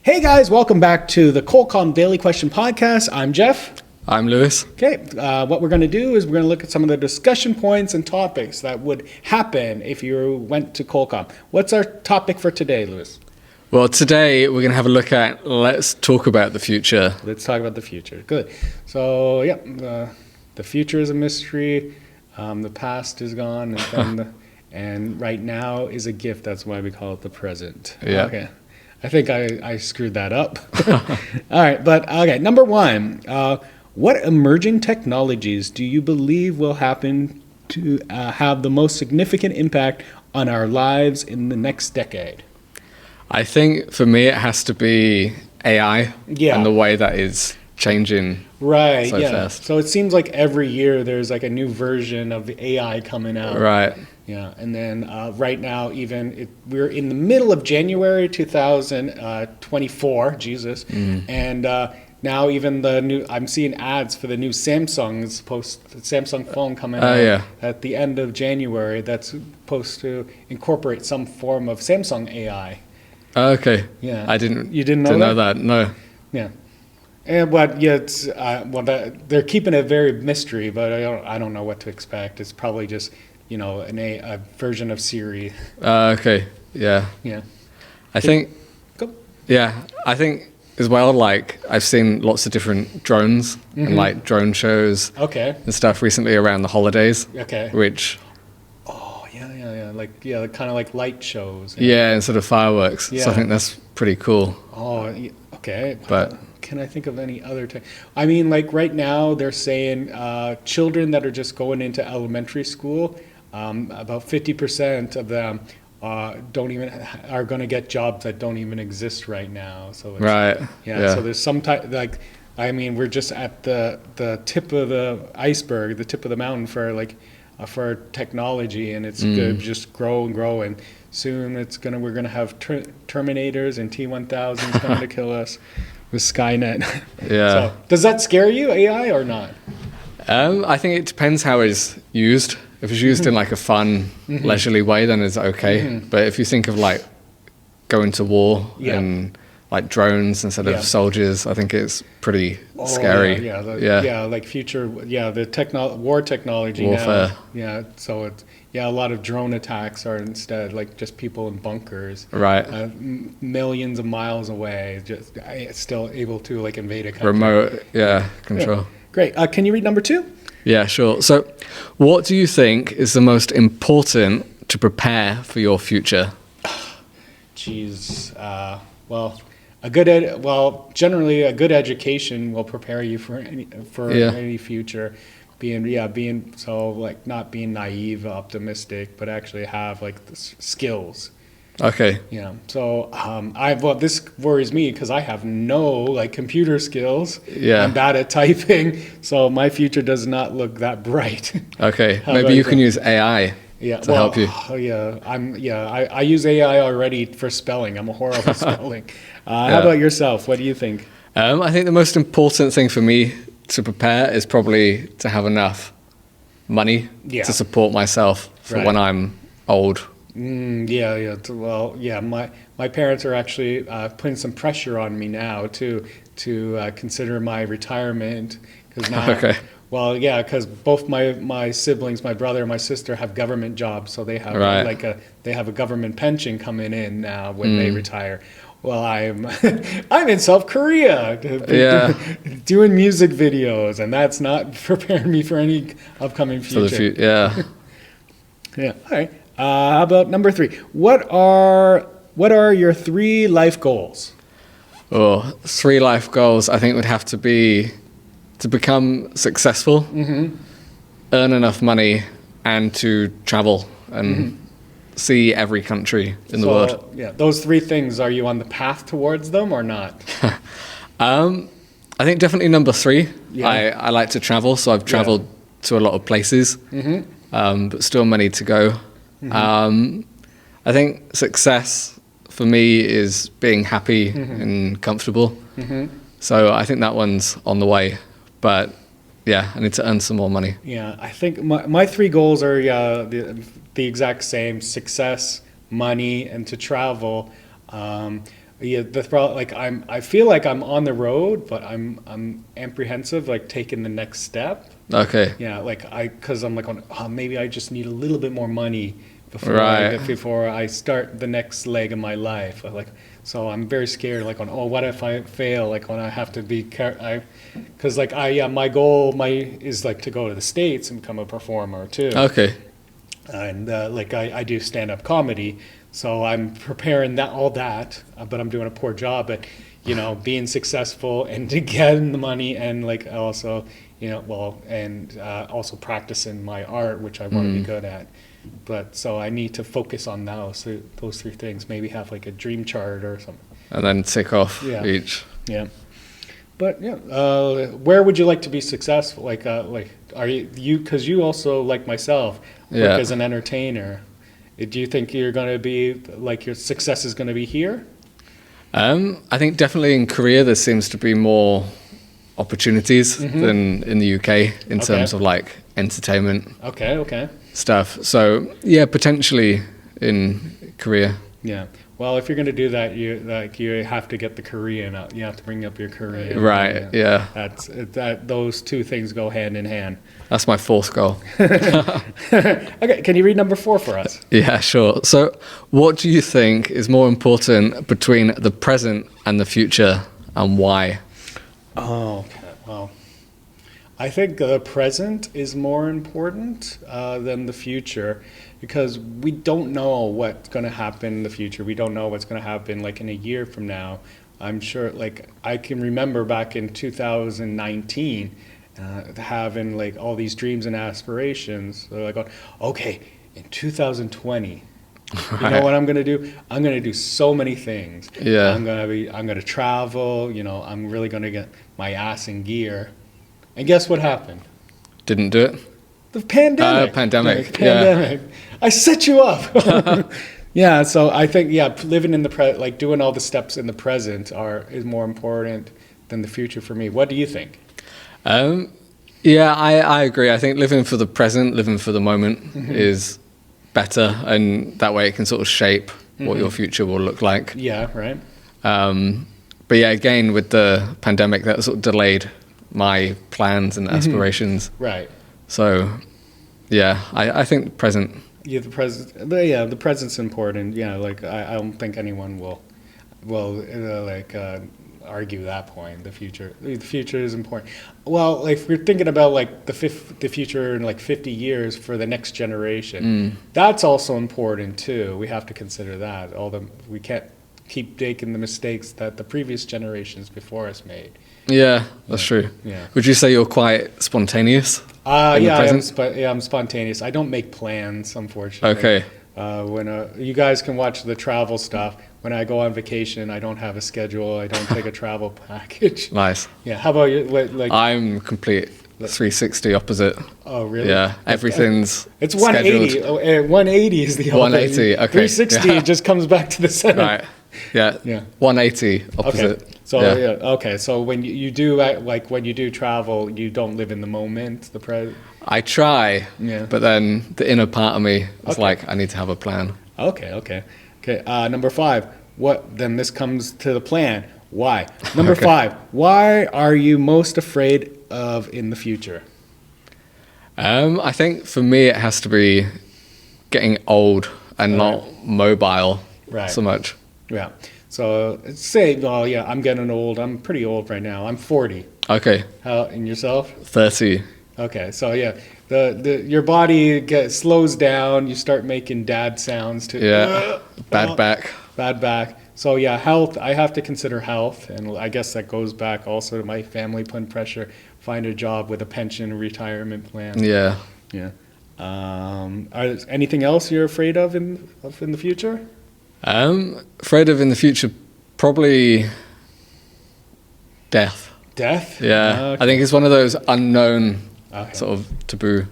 Hey guys, welcome back to the culcom Daily Question Podcast. I'm Jeff. I'm Lewis. Okay, what we're going to do is we're going to look at some of the discussion points and topics that would happen if you went to culcom. What's our topic for today, Lewis? Well, today we're going to have a look at let's talk about the future. Let's talk about the future. Good. So, the future is a mystery. The past is gone, and right now is a gift. That's why we call it the present. Yeah. Okay. I think I screwed that up. All right, but okay. Number one, what emerging technologies do you believe will happen to have the most significant impact on our lives in the next decade? I think for me it has to be AI and the way that is changing so fast. So it seems like every year there's like a new version of the AI coming out. Right. Yeah, and then right now we're in the middle of January 2024, Jesus, and now even I'm seeing ads for the new Samsung phone coming out at the end of January that's supposed to incorporate some form of Samsung AI. Okay. Yeah. You didn't know that? No. Yeah. And it's they're keeping it very mystery, but I don't know what to expect. It's probably just a version of Siri. Okay. Yeah. Yeah. I think as well, like I've seen lots of different drones and like drone shows and stuff recently around the holidays. Okay. Which kind of like light shows. And sort of fireworks. Yeah. So I think that's pretty cool. Oh, okay. But can I think of any other I mean, like right now they're saying children that are just going into elementary school, about 50% of them are going to get jobs that don't even exist right now. So it's, so there's some type we're just at the tip of the iceberg, the tip of the mountain for technology, and it's good just grow and grow, and soon we're gonna have Terminators and T-1000s coming to kill us with Skynet. Yeah. So does that scare you, AI, or not? I think it depends how it's used. If it's used in like a fun, leisurely way, then it's okay. But if you think of like going to war and like drones instead of soldiers, I think it's pretty scary. Like future, the war technology warfare. Now. So it's a lot of drone attacks are instead like just people in bunkers, right? Millions of miles away, just still able to like invade a country. Remote, control. Yeah. Great. Can you read number 2? Yeah, sure. So, what do you think is the most important to prepare for your future? Geez. Generally a good education will prepare you for any future. Not being naive, optimistic, but actually have like the skills. Okay. Yeah. So this worries me because I have no like computer skills. Yeah. I'm bad at typing, so my future does not look that bright. Okay. Maybe you can use AI. To help you. I use AI already for spelling. I'm a horrible spelling. How about yourself? What do you think? I think the most important thing for me to prepare is probably to have enough money to support myself for when I'm old. My parents are actually putting some pressure on me now to consider my retirement because now. Because both my siblings, my brother and my sister, have government jobs, so they have they have a government pension coming in now when they retire. Well, I'm in South Korea doing music videos, and that's not preparing me for any upcoming future. Yeah. All right. How about number 3? What are your 3 life goals? 3 life goals I think would have to be to become successful, earn enough money, and to travel and see every country in the world. Yeah, those 3 things, are you on the path towards them or not? I think definitely number 3. Yeah. I like to travel, so I've traveled to a lot of places, but still many to go. I think success for me is being happy and comfortable. So I think that one's on the way. But I need to earn some more money. Yeah, I think my 3 goals are the exact same: success, money, and to travel. Yeah, the problem, like I feel like I'm on the road, but I'm apprehensive, like taking the next step. Okay. Yeah, because I'm like, maybe I just need a little bit more money Right. before I start the next leg of my life. So I'm very scared. Like, what if I fail? Like, when I have to be because my goal is like to go to the States and become a performer too. Okay. And I do stand-up comedy, so I'm preparing all that, but I'm doing a poor job at, being successful and to getting the money, and also, also practicing my art, which I want to be good at. But so I need to focus on those three things. Maybe have like a dream chart or something. And then tick off each. Yeah. But where would you like to be successful? Are you because you also, like myself, work as an entertainer. Do you think you're going to be your success is going to be here? I think definitely in Korea there seems to be more opportunities than in the UK in terms of entertainment. Okay. Stuff. So yeah, potentially in Korea. Yeah. Well, if you're going to do that, you have to get the Korean out. You have to bring up your Korean. Right. Yeah. Those two things go hand in hand. That's my fourth goal. Okay. Can you read number 4 for us? Yeah, sure. So, what do you think is more important between the present and the future, and why? Oh, okay. Well, I think the present is more important than the future, because we don't know what's going to happen in the future. We don't know what's going to happen in a year from now. I'm sure, I can remember back in 2019 having all these dreams and aspirations. So okay, in 2020, you know what I'm going to do? I'm going to do so many things. Yeah. I'm going to travel, I'm really going to get my ass in gear. And guess what happened? Didn't do it? The pandemic. Pandemic. Pandemic. I set you up. Yeah, so I think, living in the doing all the steps in the present is more important than the future for me. What do you think? Yeah, I agree. I think living for the present, living for the moment is better, and that way it can sort of shape what your future will look like. Yeah, right. But yeah, again, with the pandemic, that sort of delayed my plans and aspirations. Right. So, yeah, I think the present. Yeah, the present's important. Yeah, I don't think anyone will argue that point. The future is important. Well, if we're thinking about the future in 50 years for the next generation, that's also important too. We have to consider that. We can't keep making the mistakes that the previous generations before us made. Yeah, that's true. Yeah. Would you say you're quite spontaneous? I'm spontaneous. I don't make plans, unfortunately. Okay. When you guys can watch the travel stuff. When I go on vacation, I don't have a schedule. I don't take a travel package. Nice. Yeah. How about you? I'm complete 360 opposite. Oh, really? Yeah. Everything's It's 180. scheduled. 180 is the 180. Okay. 360 just comes back to the center. Right. Yeah. Yeah. 180 opposite. Okay. So okay. So when you do when you do travel, you don't live in the moment. I try. Yeah. But then the inner part of me is I need to have a plan. Okay. Number 5. Then this comes to the plan. Why? Number 5. Why are you most afraid of in the future? I think for me it has to be getting old and not mobile so much. Yeah. So I'm getting old. I'm pretty old right now. I'm 40. Okay. And yourself? 30. Okay. So your body slows down. You start making dad sounds too. Yeah. Bad back. So health. I have to consider health, and I guess that goes back also to my family putting pressure. Find a job with a pension, retirement plan. Yeah. Yeah. Anything else you're afraid of in the future? Afraid of in the future, probably death. Death? Yeah. Okay. I think it's one of those unknown sort of taboo.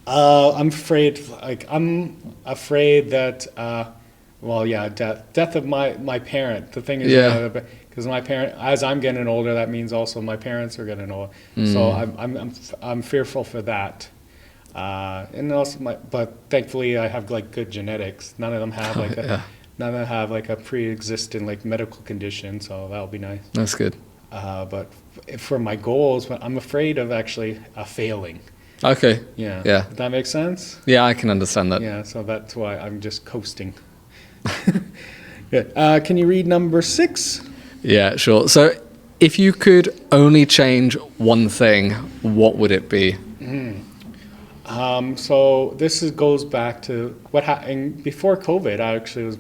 I'm afraid. I'm afraid that. Death of my parent. The thing is, because my parent, as I'm getting older, that means also my parents are getting older. So I'm fearful for that. And also but thankfully I have good genetics. None of them have none that have like a pre-existing like medical condition, so that'll be nice. That's good. But for my goals, I'm afraid of actually failing. Okay. Yeah. Yeah. Does that make sense? Yeah, I can understand that. Yeah, so that's why I'm just coasting. Good. Can you read number 6? Yeah, sure. So if you could only change one thing, what would it be? So this goes back to what happened before COVID. I actually was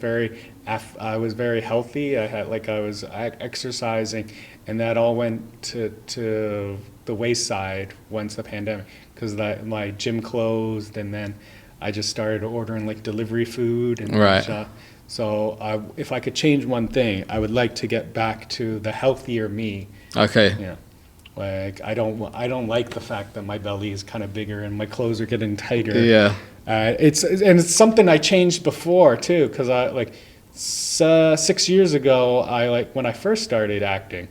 I was very healthy. I was exercising, and that all went to the wayside once the pandemic, because my gym closed, and then I just started ordering like delivery food and Right. stuff. So if I could change one thing, I would like to get back to the healthier me. Okay. Yeah. Like I don't like the fact that my belly is kind of bigger and my clothes are getting tighter. Yeah. It's something I changed before too, because 6 years ago, when I first started acting,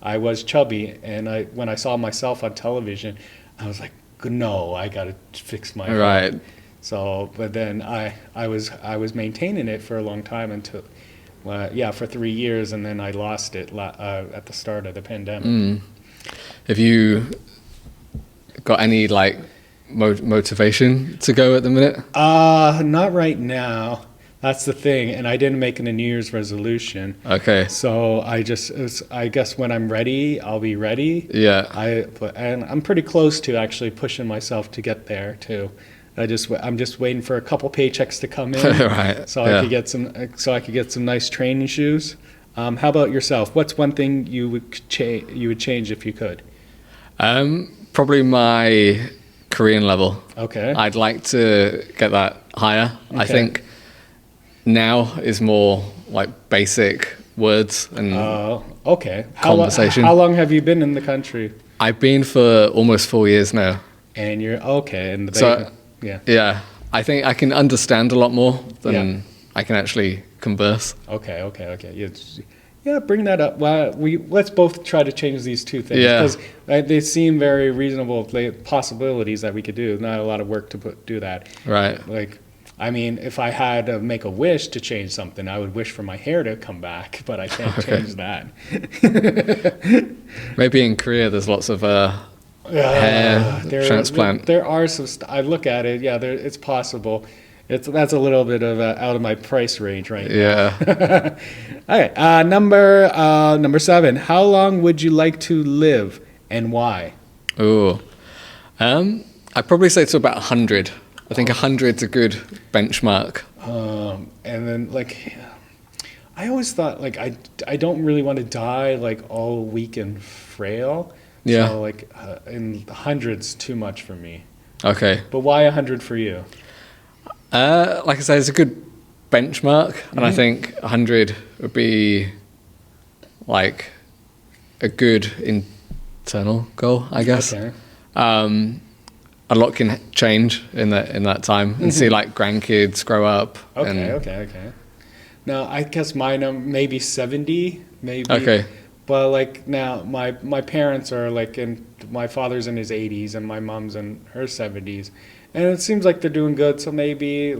I was chubby, and when I saw myself on television, I was like, no, I gotta fix my Right. health. So, but then I was maintaining it for a long time until, for 3 years, and then I lost it at the start of the pandemic. Have you got any like motivation to go at the minute? Not right now. That's the thing, and I didn't make it a New Year's resolution. Okay. So I guess when I'm ready, I'll be ready. Yeah. And I'm pretty close to actually pushing myself to get there too. I'm just waiting for a couple paychecks to come in, Right. so Yeah. I could get some nice training shoes. How about yourself? What's one thing you would change if you could? Probably my Korean level. Okay. I'd like to get that higher. I Okay. think now is more like basic words and Okay. Conversation. How long have you been in the country? I've been for almost 4 years now. And you're okay in the So- yeah. Yeah. I think I can understand a lot more than Yeah. I can actually converse. Okay. Yeah, bring that up. Well, let's both try to change these two things, Yeah. because they seem very reasonable possibilities that we could do. Not a lot of work to do that. Right. Like, I mean, if I had to make a wish to change something, I would wish for my hair to come back, but I can't change that. Maybe in Korea there's lots of hair transplant. There are some. I look at it. Yeah, it's possible. That's a little bit of out of my price range right now. Yeah. Okay, number 7. How long would you like to live, and why? Ooh. I'd probably say to about 100. I think 100's a good benchmark. And then I always thought I don't really want to die all weak and frail. Yeah. So in the 100's too much for me. Okay. But why 100 for you? Like I say, it's a good benchmark, and I think 100 would be like a good internal goal, I guess. Okay. A lot can change in that time, and see like grandkids grow up. Okay. Now I guess mine maybe 70, maybe. Okay. But now my parents are my father's in his 80s and my mom's in her 70s, and it seems like they're doing good. So maybe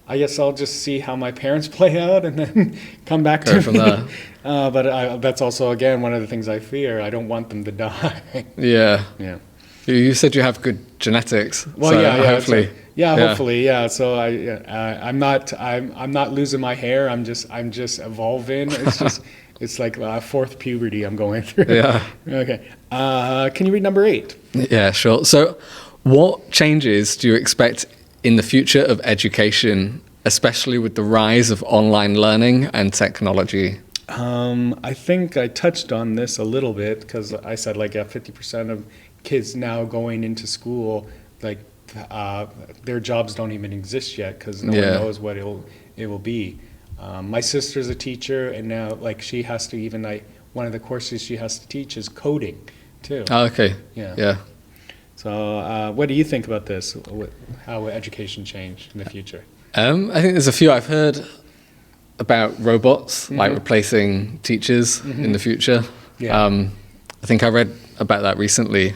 I guess I'll just see how my parents play out and then come back Go to from me. there. But that's also again one of the things I fear. I don't want them to die. Yeah. Yeah. You said you have good genetics. Well, so yeah. Hopefully. Hopefully, yeah. So I'm not losing my hair. I'm just evolving. It's just it's like fourth puberty I'm going through. Yeah. Okay. Can you read number 8? Yeah, sure. So, what changes do you expect in the future of education, especially with the rise of online learning and technology? I think I touched on this a little bit because I said 50% of kids now going into school, their jobs don't even exist yet because no one knows what it will be. My sister's a teacher, and now she has to one of the courses she has to teach is coding too. Oh, okay. Yeah. So what do you think about this? How will education change in the future? I think there's a few I've heard about robots replacing teachers in the future. Yeah. I think I read about that recently,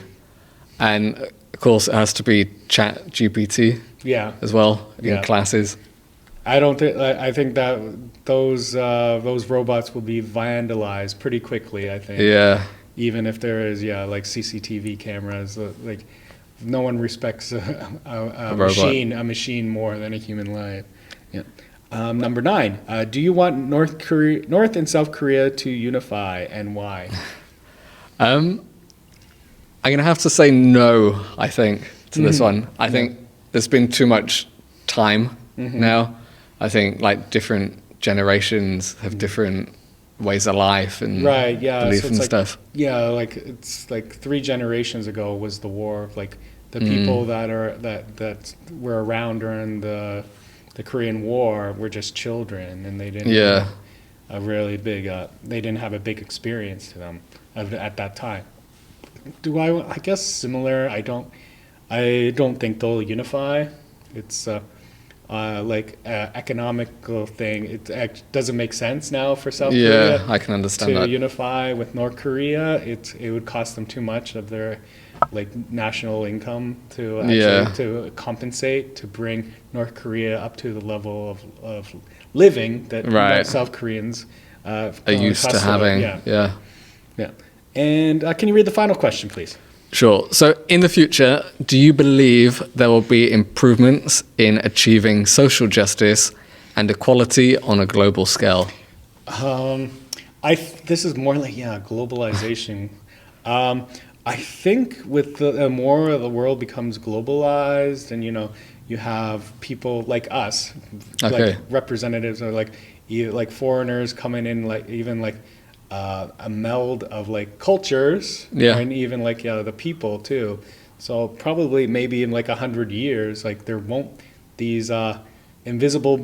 and of course it has to be Chat GPT Yeah. as well in classes. I don't think. I think that those robots will be vandalized pretty quickly. I think. Yeah. Even if there is, like CCTV cameras, like no one respects a machine more than a human life. Yeah. Number 9. Do you want North and South Korea to unify, and why? I'm gonna have to say no. I think to this one. I think there's been too much time now. I think like different generations have different ways of life and belief and stuff. Yeah, like it's like 3 generations ago was the war. Like the people that were around during the Korean War were just children, and they didn't have a really big. They didn't have a big experience to them at that time. I guess similar. I don't think they'll unify. It's like economical thing. It doesn't make sense now for South Korea. Yeah, I can understand that. To unify with North Korea, it would cost them too much of their like national income to actually to compensate to bring North Korea up to the level of living that South Koreans are used to having. Yeah. And can you read the final question, please? Sure. So in the future, do you believe there will be improvements in achieving social justice and equality on a global scale? This is more like globalization. I think with the more of the world becomes globalized, and you have people like us, like representatives, or like foreigners coming in, like even like a meld of like cultures, and even like the people too. So probably maybe in like 100 years, like there won't these invisible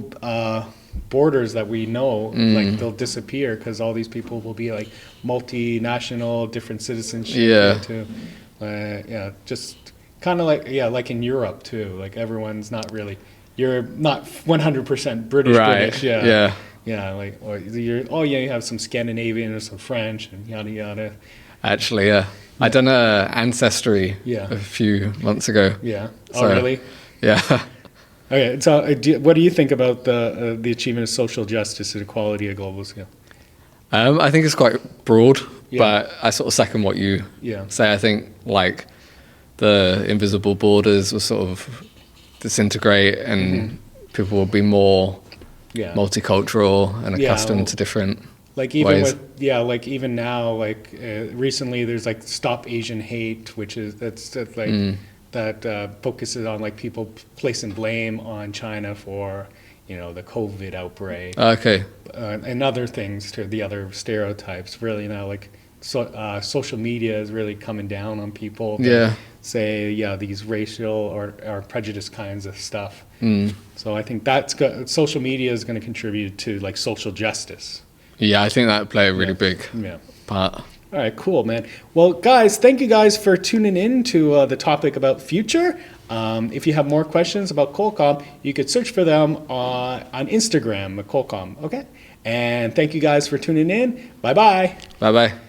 borders that we know, like they'll disappear because all these people will be like multinational, different citizenship too. Just kind of like in Europe too. Like everyone's not really, you're not 100% British. Like you have some Scandinavian or some French and yada yada. Actually, I done a Ancestry a few months ago. Oh, really? Yeah. Okay, so what do you think about the achievement of social justice and equality at global scale? I think it's quite broad, but I sort of second what you say. I think like the invisible borders will sort of disintegrate, and people will be more multicultural and accustomed to different like even ways. Like even now, like recently there's like Stop Asian Hate, which is that's like that focuses on like people placing blame on China for the COVID outbreak. And other things, to the other stereotypes. Really now, like social media is really coming down on people that say these racial or prejudice kinds of stuff. So I think social media is going to contribute to like social justice. I think that would play a really big part. All right, cool, man. Well, guys, thank you guys for tuning in to the topic about future. If you have more questions about culcom, you could search for them on Instagram, culcom, okay? And thank you guys for tuning in. Bye-bye. Bye-bye.